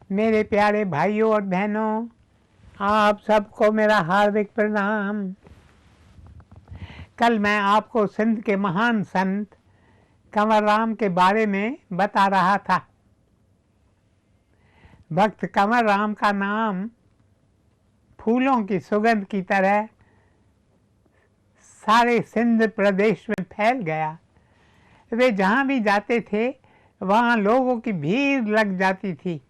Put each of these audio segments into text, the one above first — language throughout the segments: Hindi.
मेरे प्यारे भाइयों और बहनों, आप सबको मेरा हार्दिक प्रणाम। कल मैं आपको सिंध के महान संत कंवर राम के बारे में बता रहा था। भक्त कंवर राम का नाम फूलों की सुगंध की तरह सारे सिंध प्रदेश में फैल गया। वे जहाँ भी जाते थे वहाँ लोगों की भीड़ लग जाती थी।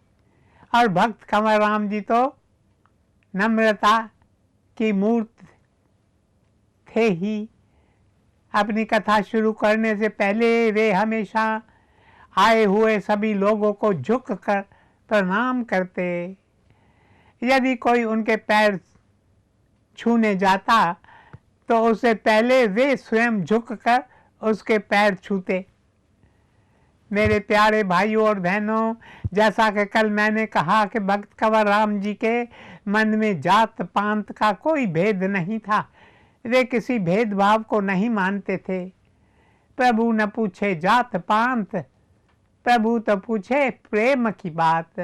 और भक्त कंवर राम जी तो नम्रता की मूर्त थे ही। अपनी कथा शुरू करने से पहले वे हमेशा आए हुए सभी लोगों को झुक कर प्रणाम करते। यदि कोई उनके पैर छूने जाता तो उससे पहले वे स्वयं झुककर उसके पैर छूते। मेरे प्यारे भाइयों और बहनों, जैसा कि कल मैंने कहा कि भक्त कंवर राम जी के मन में जात पात का कोई भेद नहीं था। वे किसी भेदभाव को नहीं मानते थे। प्रभु न पूछे जात पात, प्रभु तो पूछे प्रेम की बात।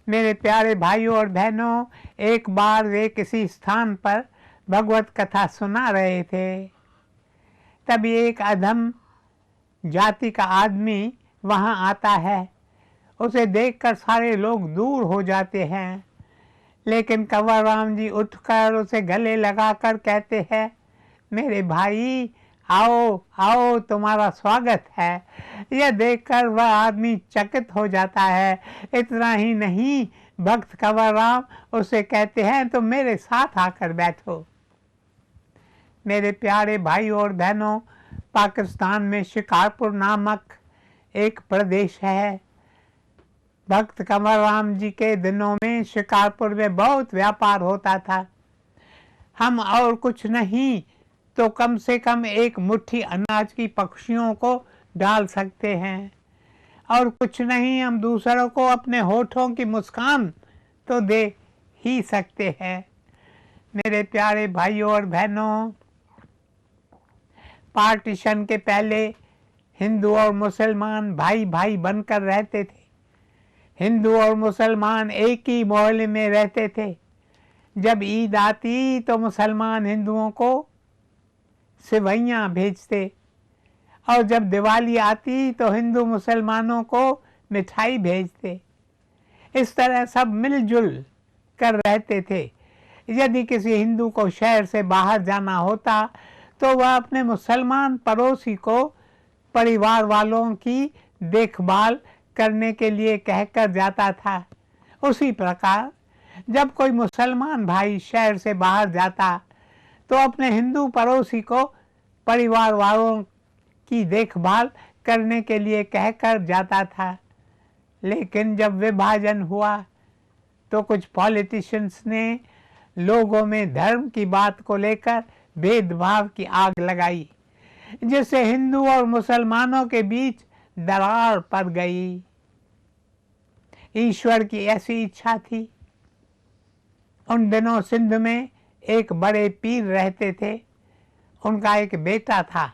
मेरे प्यारे भाइयों और बहनों, एक बार वे किसी स्थान पर भगवत कथा सुना रहे थे। तभी एक अधम जाति का आदमी वहां आता है। उसे देखकर सारे लोग दूर हो जाते हैं, लेकिन कंवर राम जी उठकर उसे गले लगाकर कहते हैं, मेरे भाई आओ आओ, तुम्हारा स्वागत है। यह देखकर वह आदमी चकित हो जाता है। इतना ही नहीं, भक्त कंवर राम उसे कहते हैं, तो मेरे साथ आकर बैठो। मेरे प्यारे भाइयों और बहनों, पाकिस्तान में शिकारपुर नामक एक प्रदेश है। भक्त कंवर राम जी के दिनों में शिकारपुर में बहुत व्यापार होता था। हम और कुछ नहीं तो कम से कम एक मुट्ठी अनाज की पक्षियों को डाल सकते हैं, और कुछ नहीं हम दूसरों को अपने होठों की मुस्कान तो दे ही सकते हैं। मेरे प्यारे भाइयों और बहनों, पार्टीशन के पहले हिंदू और मुसलमान भाई भाई बनकर रहते थे। हिंदू और मुसलमान एक ही मोहल्ले में रहते थे। जब ईद आती तो मुसलमान हिंदुओं को सेवइयाँ भेजते, और जब दिवाली आती तो हिंदू मुसलमानों को मिठाई भेजते। इस तरह सब मिलजुल कर रहते थे। यदि किसी हिंदू को शहर से बाहर जाना होता तो वह अपने मुसलमान पड़ोसी को परिवार वालों की देखभाल करने के लिए कहकर जाता था। उसी प्रकार जब कोई मुसलमान भाई शहर से बाहर जाता तो अपने हिंदू पड़ोसी को परिवार वालों की देखभाल करने के लिए कहकर जाता था। लेकिन जब विभाजन हुआ तो कुछ पॉलिटिशियंस ने लोगों में धर्म की बात को लेकर भेदभाव की आग लगाई, जिससे हिंदू और मुसलमानों के बीच दरार पड़ गई। ईश्वर की ऐसी इच्छा थी। उन दिनों सिंध में एक बड़े पीर रहते थे। उनका एक बेटा था।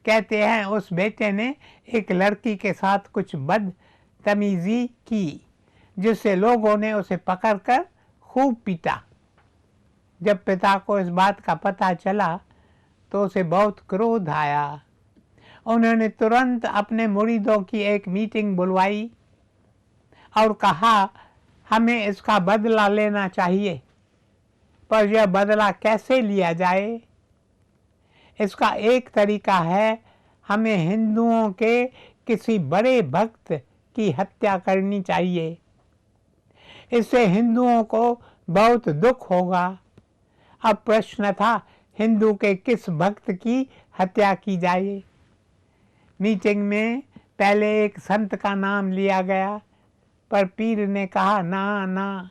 कहते हैं उस बेटे ने एक लड़की के साथ कुछ बदतमीजी की, जिससे लोगों ने उसे पकड़कर खूब पीटा। जब पिता को इस बात का पता चला तो उसे बहुत क्रोध आया। उन्होंने तुरंत अपने मुरीदों की एक मीटिंग बुलवाई और कहा, हमें इसका बदला लेना चाहिए। पर यह बदला कैसे लिया जाए? इसका एक तरीका है, हमें हिंदुओं के किसी बड़े भक्त की हत्या करनी चाहिए। इससे हिंदुओं को बहुत दुख होगा। अब प्रश्न था, हिंदू के किस भक्त की हत्या की जाए? मीटिंग में पहले एक संत का नाम लिया गया, पर पीर ने कहा, ना ना,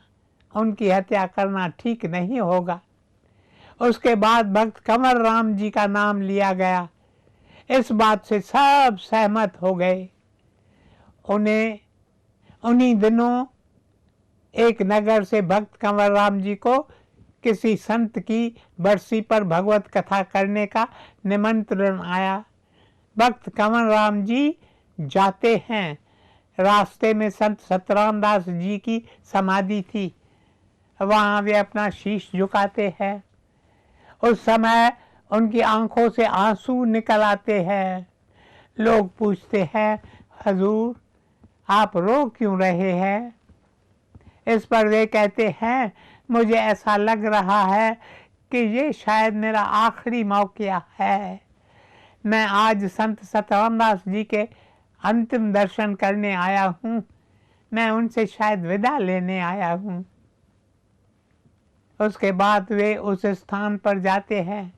उनकी हत्या करना ठीक नहीं होगा। उसके बाद भक्त कंवर राम जी का नाम लिया गया। इस बात से सब सहमत हो गए। उन्हीं दिनों एक नगर से भक्त कंवर राम जी को किसी संत की बरसी पर भगवत कथा करने का निमंत्रण आया। भक्त कंवर राम जी जाते हैं, रास्ते में संत सतराम दास जी की समाधि थी, वहाँ वे अपना शीश झुकाते हैं। उस समय उनकी आंखों से आंसू निकल आते हैं। लोग पूछते हैं, हजूर आप रो क्यों रहे हैं? इस पर वे कहते हैं, मुझे ऐसा लग रहा है कि ये शायद मेरा आखिरी मौका है। मैं आज संत सतरामदास जी के अंतिम दर्शन करने आया हूँ, मैं उनसे शायद विदा लेने आया हूँ। उसके बाद वे उस स्थान पर जाते हैं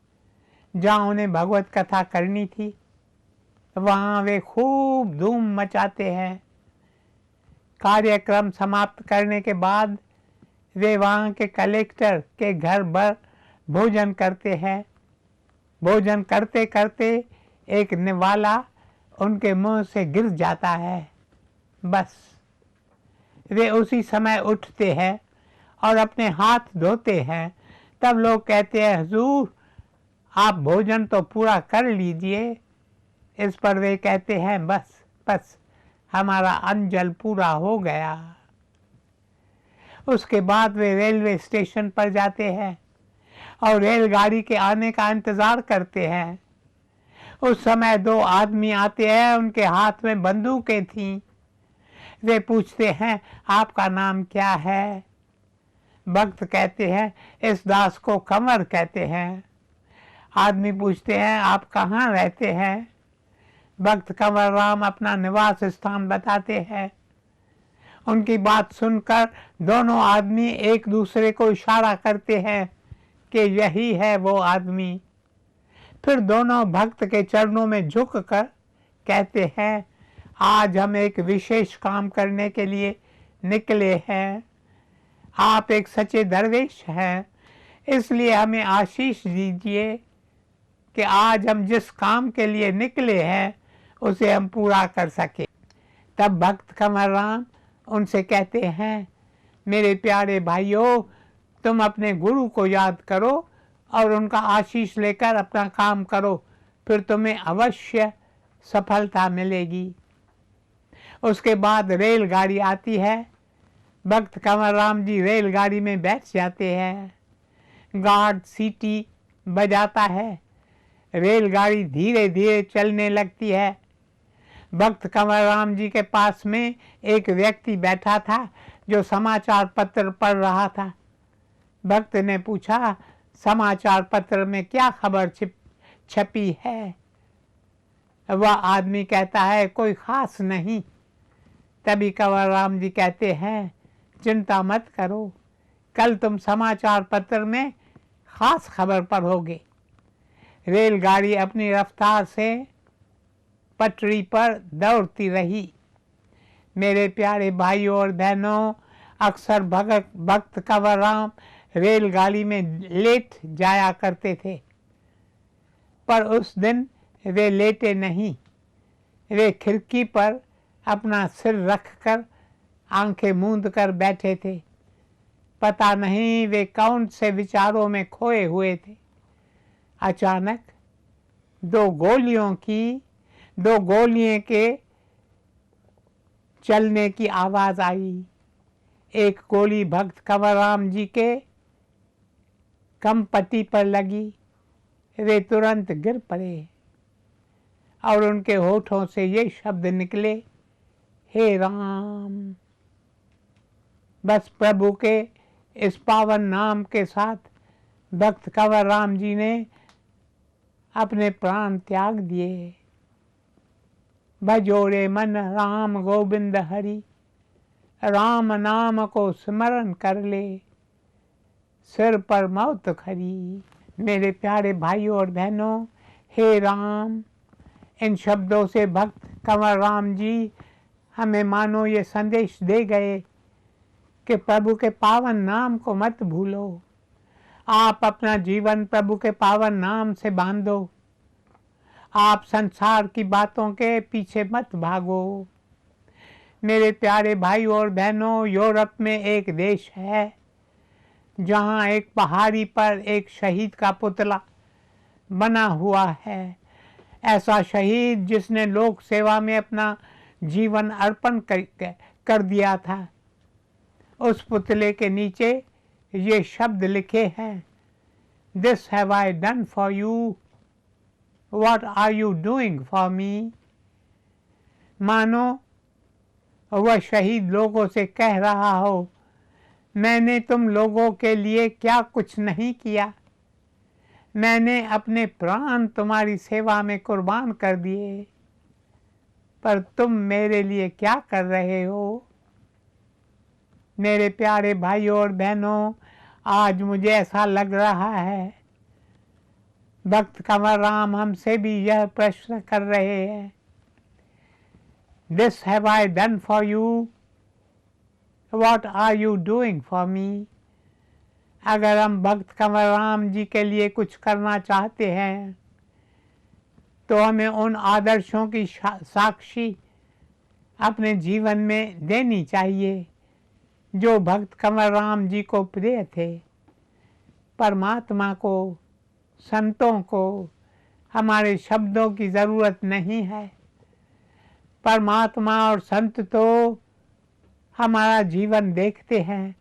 जहाँ उन्हें भगवत कथा करनी थी। वहाँ वे खूब धूम मचाते हैं। कार्यक्रम समाप्त करने के बाद वे वहाँ के कलेक्टर के घर पर भोजन करते हैं। भोजन करते करते एक निवाला उनके मुंह से गिर जाता है। बस वे उसी समय उठते हैं और अपने हाथ धोते हैं। तब लोग कहते हैं, हुजूर आप भोजन तो पूरा कर लीजिए। इस पर वे कहते हैं, बस बस हमारा अन्न जल पूरा हो गया। उसके बाद वे रेलवे स्टेशन पर जाते हैं और रेलगाड़ी के आने का इंतज़ार करते हैं। उस समय दो आदमी आते हैं, उनके हाथ में बंदूकें थीं। वे पूछते हैं, आपका नाम क्या है? भक्त कहते हैं, इस दास को कंवर कहते हैं। आदमी पूछते हैं, आप कहाँ रहते हैं? भक्त कंवर राम अपना निवास स्थान बताते हैं। उनकी बात सुनकर दोनों आदमी एक दूसरे को इशारा करते हैं कि यही है वो आदमी। फिर दोनों भक्त के चरणों में झुककर कहते हैं, आज हम एक विशेष काम करने के लिए निकले हैं। आप एक सच्चे दरवेश हैं, इसलिए हमें आशीष दीजिए कि आज हम जिस काम के लिए निकले हैं उसे हम पूरा कर सके। तब भक्त कंवर राम उनसे कहते हैं, मेरे प्यारे भाइयों, तुम अपने गुरु को याद करो और उनका आशीष लेकर अपना काम करो, फिर तुम्हें अवश्य सफलता मिलेगी। उसके बाद रेलगाड़ी आती है। भक्त कंवर राम जी रेलगाड़ी में बैठ जाते हैं। गार्ड सीटी बजाता है। रेलगाड़ी धीरे धीरे चलने लगती है। भक्त कंवर राम जी के पास में एक व्यक्ति बैठा था जो समाचार पत्र पढ़ रहा था। भक्त ने पूछा, समाचार पत्र में क्या खबर छपी है? वह आदमी कहता है, कोई खास नहीं। तभी कंवर राम जी कहते हैं, चिंता मत करो, कल तुम समाचार पत्र में खास खबर पढ़ोगे। रेलगाड़ी अपनी रफ्तार से पटरी पर दौड़ती रही। मेरे प्यारे भाइयों और बहनों, अक्सर भक्त कंवर राम रेलगाड़ी में लेट जाया करते थे, पर उस दिन वे लेटे नहीं। वे खिड़की पर अपना सिर रखकर आंखें मूंद कर बैठे थे। पता नहीं वे कौन से विचारों में खोए हुए थे। अचानक दो गोलियों के चलने की आवाज़ आई। एक गोली भक्त कंवर राम जी के कमपट्टी पर लगी। वे तुरंत गिर पड़े और उनके होठों से ये शब्द निकले, हे राम। बस प्रभु के इस पावन नाम के साथ भक्त कंवर राम जी ने अपने प्राण त्याग दिए। भजो रे मन राम गोविंद हरि, राम नाम को स्मरण कर ले, सिर पर मौत खरी। मेरे प्यारे भाइयों और बहनों, हे राम, इन शब्दों से भक्त कंवर राम जी हमें मानो ये संदेश दे गए कि प्रभु के पावन नाम को मत भूलो। आप अपना जीवन प्रभु के पावन नाम से बांधो। आप संसार की बातों के पीछे मत भागो। मेरे प्यारे भाइयों और बहनों, यूरोप में एक देश है जहाँ एक पहाड़ी पर एक शहीद का पुतला बना हुआ है। ऐसा शहीद जिसने लोक सेवा में अपना जीवन अर्पण कर दिया था। उस पुतले के नीचे ये शब्द लिखे हैं, this have I done for you, what are you doing for me. मानो वह शहीद लोगों से कह रहा हो, मैंने तुम लोगों के लिए क्या कुछ नहीं किया, मैंने अपने प्राण तुम्हारी सेवा में कुर्बान कर दिए, पर तुम मेरे लिए क्या कर रहे हो। मेरे प्यारे भाइयों और बहनों, आज मुझे ऐसा लग रहा है भक्त कंवर राम हमसे भी यह प्रश्न कर रहे हैं, this have I done for you, what are you doing for me. अगर हम भक्त कंवर राम जी के लिए कुछ करना चाहते हैं तो हमें उन आदर्शों की साक्षी अपने जीवन में देनी चाहिए जो भक्त कंवर राम जी को प्रिय थे। परमात्मा को, संतों को हमारे शब्दों की ज़रूरत नहीं है। परमात्मा और संत तो हमारा जीवन देखते हैं,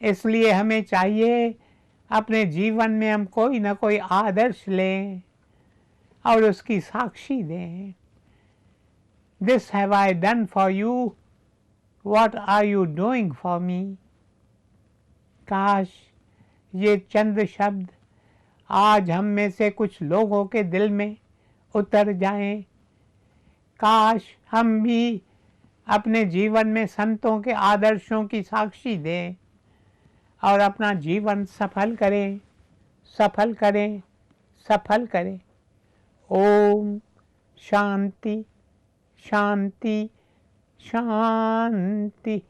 इसलिए हमें चाहिए अपने जीवन में हम कोई ना कोई आदर्श लें और उसकी साक्षी दें। This have I done for you, what are you doing for me. काश ये चंद शब्द आज हम में से कुछ लोगों के दिल में उतर जाएं। काश हम भी अपने जीवन में संतों के आदर्शों की साक्षी दें और अपना जीवन सफल करें, सफल करें, सफल करें। ओम शांति शांति शांति।